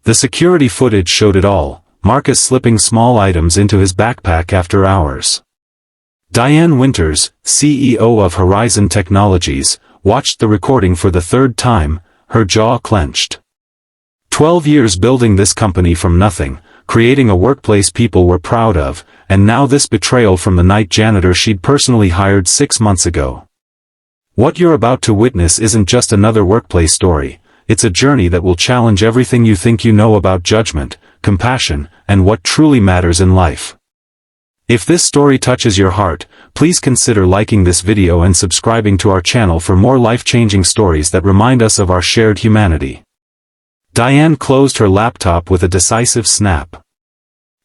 The security footage showed it all, Marcus slipping small items into his backpack after hours. Diane Winters, CEO of Horizon Technologies, watched the recording for the third time, her jaw clenched. 12 years building this company from nothing, creating a workplace people were proud of, and now this betrayal from the night janitor she'd personally hired 6 months ago. What you're about to witness isn't just another workplace story, it's a journey that will challenge everything you think you know about judgment, compassion, and what truly matters in life. If this story touches your heart, please consider liking this video and subscribing to our channel for more life-changing stories that remind us of our shared humanity. Diane closed her laptop with a decisive snap.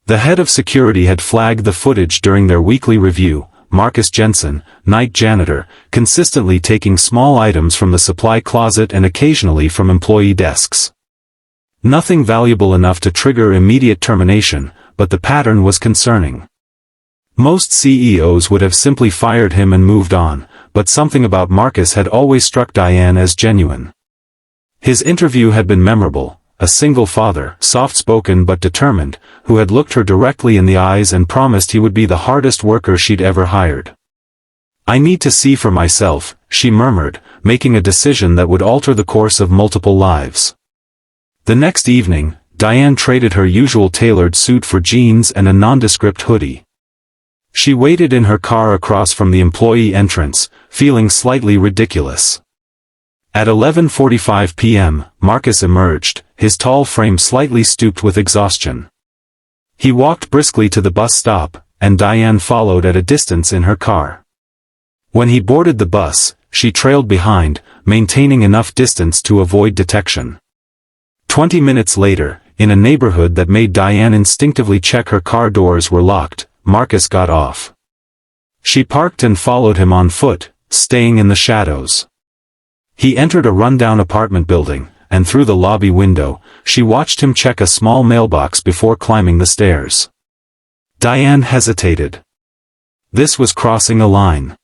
The head of security had flagged the footage during their weekly review, Marcus Jensen, night janitor, consistently taking small items from the supply closet and occasionally from employee desks. Nothing valuable enough to trigger immediate termination, but the pattern was concerning. Most CEOs would have simply fired him and moved on, but something about Marcus had always struck Diane as genuine. His interview had been memorable, a single father, soft-spoken but determined, who had looked her directly in the eyes and promised he would be the hardest worker she'd ever hired. "I need to see for myself," she murmured, making a decision that would alter the course of multiple lives. The next evening, Diane traded her usual tailored suit for jeans and a nondescript hoodie. She waited in her car across from the employee entrance, feeling slightly ridiculous. At 11:45 p.m., Marcus emerged, his tall frame slightly stooped with exhaustion. He walked briskly to the bus stop, and Diane followed at a distance in her car. When he boarded the bus, she trailed behind, maintaining enough distance to avoid detection. 20 minutes later, in a neighborhood that made Diane instinctively check her car doors were locked, Marcus got off. She parked and followed him on foot, staying in the shadows. He entered a rundown apartment building, and through the lobby window, she watched him check a small mailbox before climbing the stairs. Diane hesitated. This was crossing a line.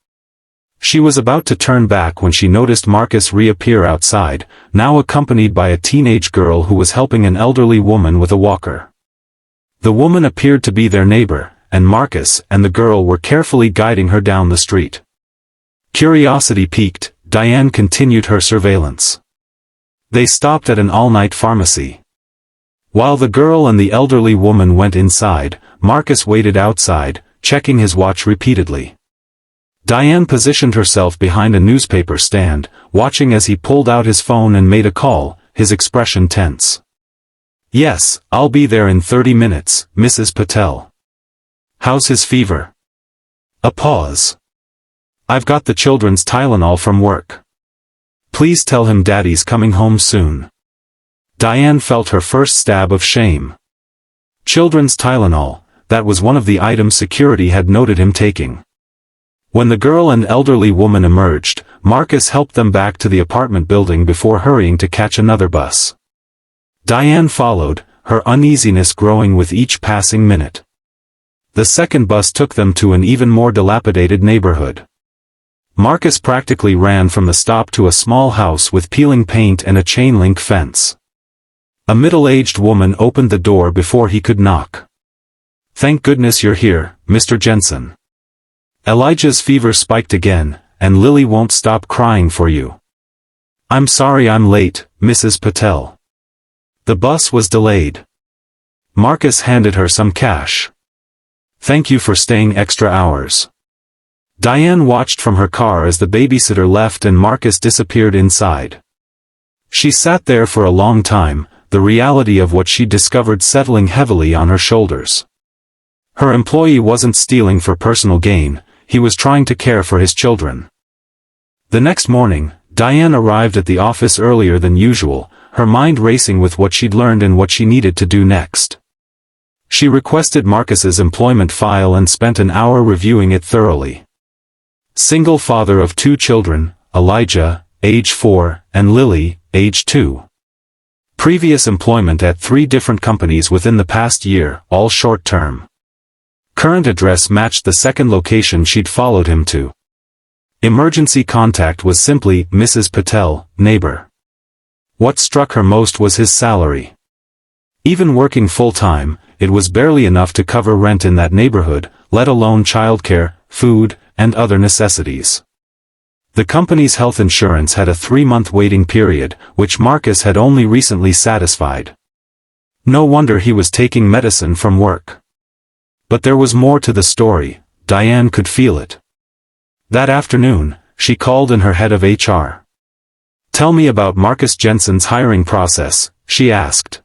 She was about to turn back when she noticed Marcus reappear outside, now accompanied by a teenage girl who was helping an elderly woman with a walker. The woman appeared to be their neighbor, and Marcus and the girl were carefully guiding her down the street. Curiosity piqued, Diane continued her surveillance. They stopped at an all-night pharmacy. While the girl and the elderly woman went inside, Marcus waited outside, checking his watch repeatedly. Diane positioned herself behind a newspaper stand, watching as he pulled out his phone and made a call, his expression tense. "Yes, I'll be there in 30 minutes, Mrs. Patel. How's his fever?" A pause. "I've got the children's Tylenol from work. Please tell him Daddy's coming home soon." Diane felt her first stab of shame. Children's Tylenol, that was one of the items security had noted him taking. When the girl and elderly woman emerged, Marcus helped them back to the apartment building before hurrying to catch another bus. Diane followed, her uneasiness growing with each passing minute. The second bus took them to an even more dilapidated neighborhood. Marcus practically ran from the stop to a small house with peeling paint and a chain-link fence. A middle-aged woman opened the door before he could knock. "Thank goodness you're here, Mr. Jensen. Elijah's fever spiked again, and Lily won't stop crying for you. I'm sorry I'm late, Mrs. Patel. The bus was delayed." Marcus handed her some cash. "Thank you for staying extra hours." Diane watched from her car as the babysitter left and Marcus disappeared inside. She sat there for a long time, the reality of what she'd discovered settling heavily on her shoulders. Her employee wasn't stealing for personal gain, he was trying to care for his children. The next morning, Diane arrived at the office earlier than usual, her mind racing with what she'd learned and what she needed to do next. She requested Marcus's employment file and spent an hour reviewing it thoroughly. Single father of 2 children, Elijah, age 4, and Lily, age 2. Previous employment at 3 different companies within the past year, all short-term. Current address matched the second location she'd followed him to. Emergency contact was simply Mrs. Patel, neighbor. What struck her most was his salary. Even working full-time, it was barely enough to cover rent in that neighborhood, let alone childcare, food, and other necessities. The company's health insurance had a 3-month waiting period, which Marcus had only recently satisfied. No wonder he was taking medicine from work. But there was more to the story. Diane could feel it. That afternoon, she called in her head of HR. "Tell me about Marcus Jensen's hiring process," she asked.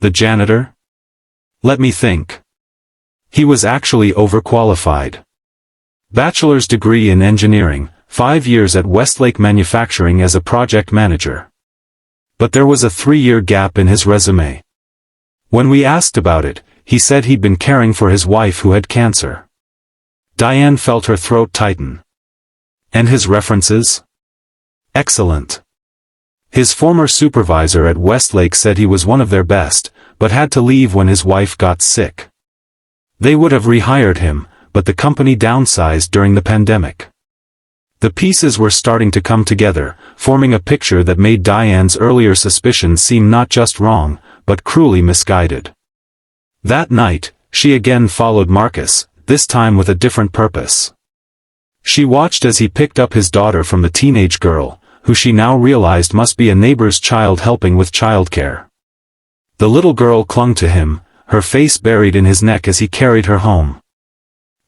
"The janitor? Let me think. He was actually overqualified. Bachelor's degree in engineering, 5 years at Westlake Manufacturing as a project manager. But there was a 3-year gap in his resume. When we asked about it, he said he'd been caring for his wife who had cancer." Diane felt her throat tighten. "And his references?" "Excellent. His former supervisor at Westlake said he was one of their best, but had to leave when his wife got sick. They would have rehired him, but the company downsized during the pandemic." The pieces were starting to come together, forming a picture that made Diane's earlier suspicions seem not just wrong, but cruelly misguided. That night, she again followed Marcus, this time with a different purpose. She watched as he picked up his daughter from the teenage girl, who she now realized must be a neighbor's child helping with childcare. The little girl clung to him, her face buried in his neck as he carried her home.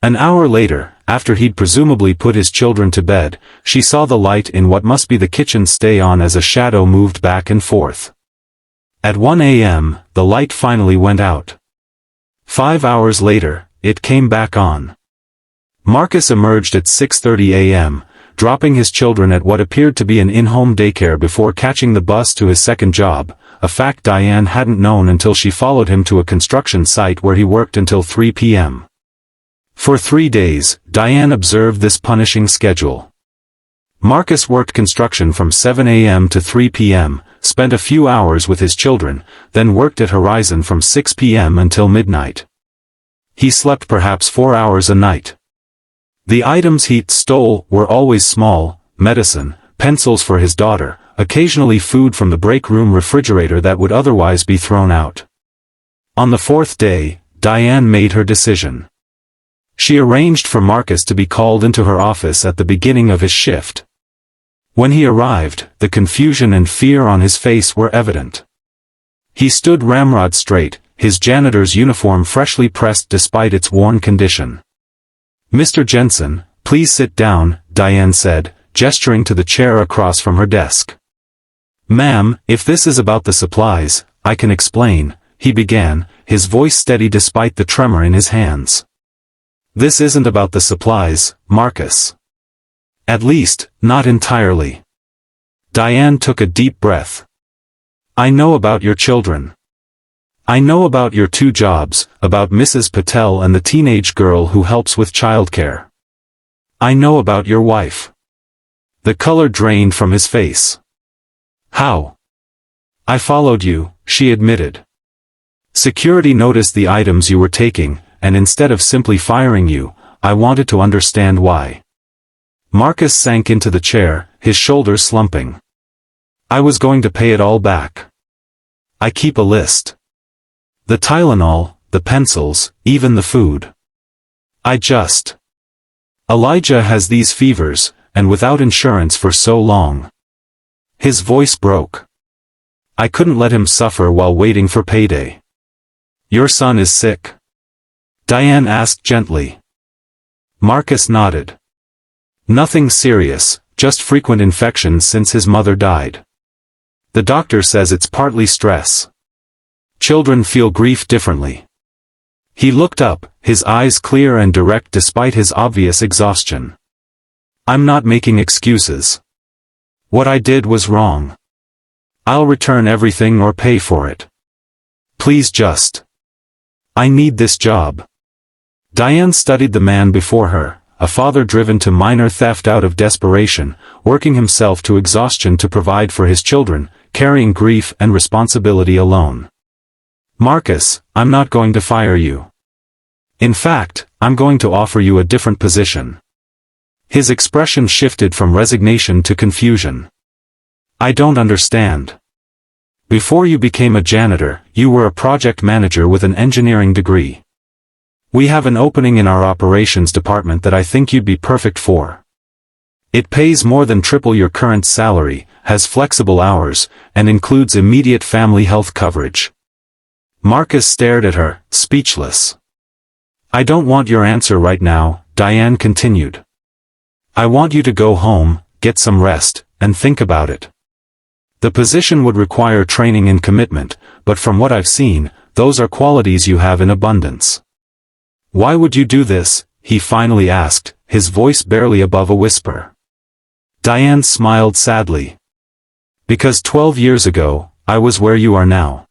An hour later, after he'd presumably put his children to bed, she saw the light in what must be the kitchen stay on as a shadow moved back and forth. At 1 a.m., the light finally went out. 5 hours later, it came back on. Marcus emerged at 6:30 a.m., dropping his children at what appeared to be an in-home daycare before catching the bus to his second job, a fact Diane hadn't known until she followed him to a construction site where he worked until 3 p.m. For 3 days, Diane observed this punishing schedule. Marcus worked construction from 7 a.m. to 3 p.m., spent a few hours with his children, then worked at Horizon from 6 p.m. until midnight. He slept perhaps 4 hours a night. The items he stole were always small: medicine, pencils for his daughter, occasionally food from the break room refrigerator that would otherwise be thrown out. On the 4th day, Diane made her decision. She arranged for Marcus to be called into her office at the beginning of his shift. When he arrived, the confusion and fear on his face were evident. He stood ramrod straight, his janitor's uniform freshly pressed despite its worn condition. "Mr. Jensen, please sit down," Diane said, gesturing to the chair across from her desk. "Ma'am, if this is about the supplies, I can explain," he began, his voice steady despite the tremor in his hands. "This isn't about the supplies, Marcus. At least, not entirely." Diane took a deep breath. "I know about your children. I know about your 2 jobs, about Mrs. Patel and the teenage girl who helps with childcare. I know about your wife." The color drained from his face. "How?" "I followed you," she admitted. "Security noticed the items you were taking, and instead of simply firing you, I wanted to understand why." Marcus sank into the chair, his shoulders slumping. "I was going to pay it all back. I keep a list. The Tylenol, the pencils, even the food. Elijah has these fevers, and without insurance for so long." His voice broke. "I couldn't let him suffer while waiting for payday." "Your son is sick?" Diane asked gently. Marcus nodded. "Nothing serious, just frequent infections since his mother died. The doctor says it's partly stress. Children feel grief differently." He looked up, his eyes clear and direct despite his obvious exhaustion. "I'm not making excuses. What I did was wrong. I'll return everything or pay for it. Please just. I need this job." Diane studied the man before her, a father driven to minor theft out of desperation, working himself to exhaustion to provide for his children, carrying grief and responsibility alone. "Marcus, I'm not going to fire you. In fact, I'm going to offer you a different position." His expression shifted from resignation to confusion. "I don't understand." Before you became a janitor, you were a project manager with an engineering degree. We have an opening in our operations department that I think you'd be perfect for. It pays more than triple your current salary, has flexible hours, and includes immediate family health coverage. Marcus stared at her, speechless. I don't want your answer right now, Diane continued. I want you to go home, get some rest, and think about it. The position would require training and commitment, but from what I've seen, those are qualities you have in abundance. Why would you do this? He finally asked, his voice barely above a whisper. Diane smiled sadly. Because 12 years ago, I was where you are now.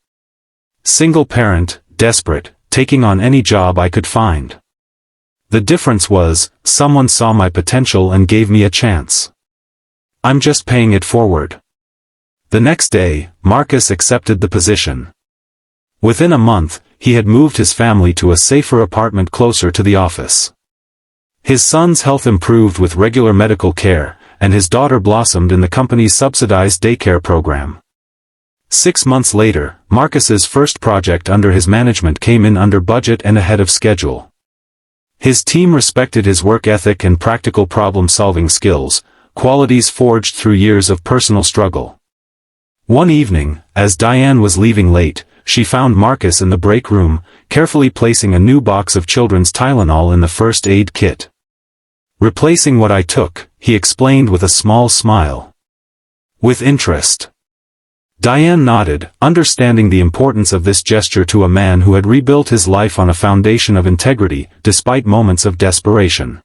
Single parent, desperate, taking on any job I could find. The difference was, someone saw my potential and gave me a chance. I'm just paying it forward. The next day, Marcus accepted the position. Within a month, he had moved his family to a safer apartment closer to the office. His son's health improved with regular medical care, and his daughter blossomed in the company's subsidized daycare program. 6 months later, Marcus's first project under his management came in under budget and ahead of schedule. His team respected his work ethic and practical problem-solving skills, qualities forged through years of personal struggle. One evening, as Diane was leaving late, she found Marcus in the break room, carefully placing a new box of children's Tylenol in the first aid kit. Replacing what I took, he explained with a small smile. With interest. Diane nodded, understanding the importance of this gesture to a man who had rebuilt his life on a foundation of integrity, despite moments of desperation.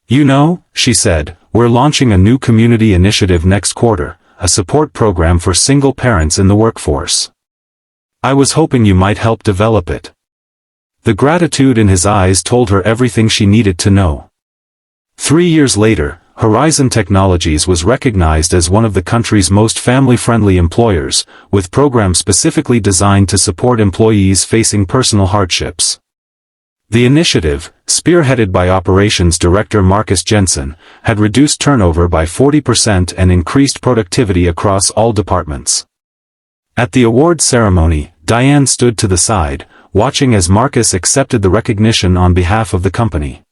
You know, she said, we're launching a new community initiative next quarter, a support program for single parents in the workforce. I was hoping you might help develop it. The gratitude in his eyes told her everything she needed to know. 3 years later, Horizon Technologies was recognized as one of the country's most family-friendly employers, with programs specifically designed to support employees facing personal hardships. The initiative, spearheaded by Operations Director Marcus Jensen, had reduced turnover by 40% and increased productivity across all departments. At the award ceremony, Diane stood to the side, watching as Marcus accepted the recognition on behalf of the company.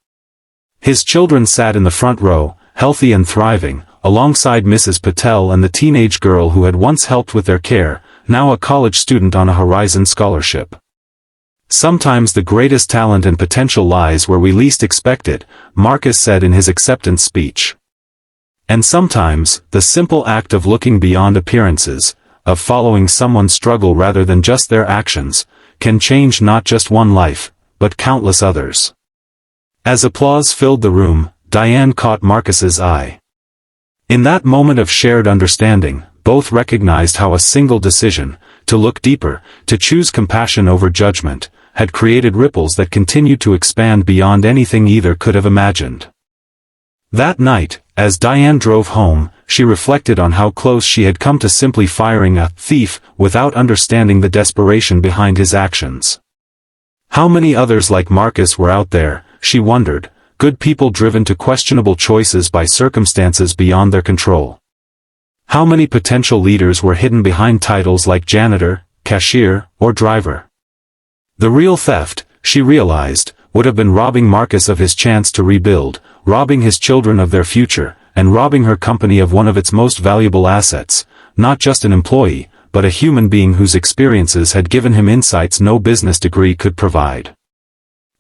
His children sat in the front row, healthy and thriving, alongside Mrs. Patel and the teenage girl who had once helped with their care, now a college student on a Horizon scholarship. Sometimes the greatest talent and potential lies where we least expect it, Marcus said in his acceptance speech. And sometimes, the simple act of looking beyond appearances, of following someone's struggle rather than just their actions, can change not just one life, but countless others. As applause filled the room, Diane caught Marcus's eye. In that moment of shared understanding, both recognized how a single decision, to look deeper, to choose compassion over judgment, had created ripples that continued to expand beyond anything either could have imagined. That night, as Diane drove home, she reflected on how close she had come to simply firing a thief without understanding the desperation behind his actions. How many others like Marcus were out there, she wondered, good people driven to questionable choices by circumstances beyond their control. How many potential leaders were hidden behind titles like janitor, cashier, or driver? The real theft, she realized, would have been robbing Marcus of his chance to rebuild, robbing his children of their future, and robbing her company of one of its most valuable assets, not just an employee, but a human being whose experiences had given him insights no business degree could provide.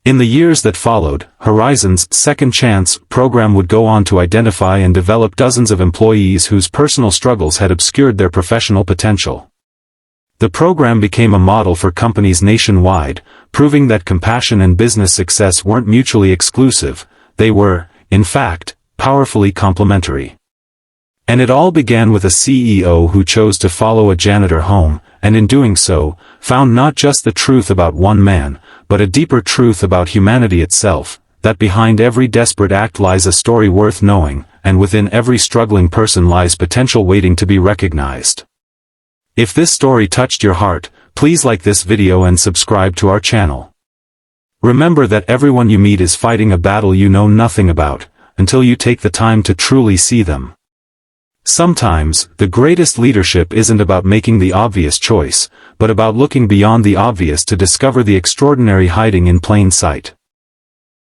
In the years that followed, Horizon's Second Chance program would go on to identify and develop dozens of employees whose personal struggles had obscured their professional potential. The program became a model for companies nationwide, proving that compassion and business success weren't mutually exclusive, they were, in fact, powerfully complementary. And it all began with a CEO who chose to follow a janitor home, and in doing so, found not just the truth about one man, but a deeper truth about humanity itself, that behind every desperate act lies a story worth knowing, and within every struggling person lies potential waiting to be recognized. If this story touched your heart, please like this video and subscribe to our channel. Remember that everyone you meet is fighting a battle you know nothing about, until you take the time to truly see them. Sometimes, the greatest leadership isn't about making the obvious choice, but about looking beyond the obvious to discover the extraordinary hiding in plain sight.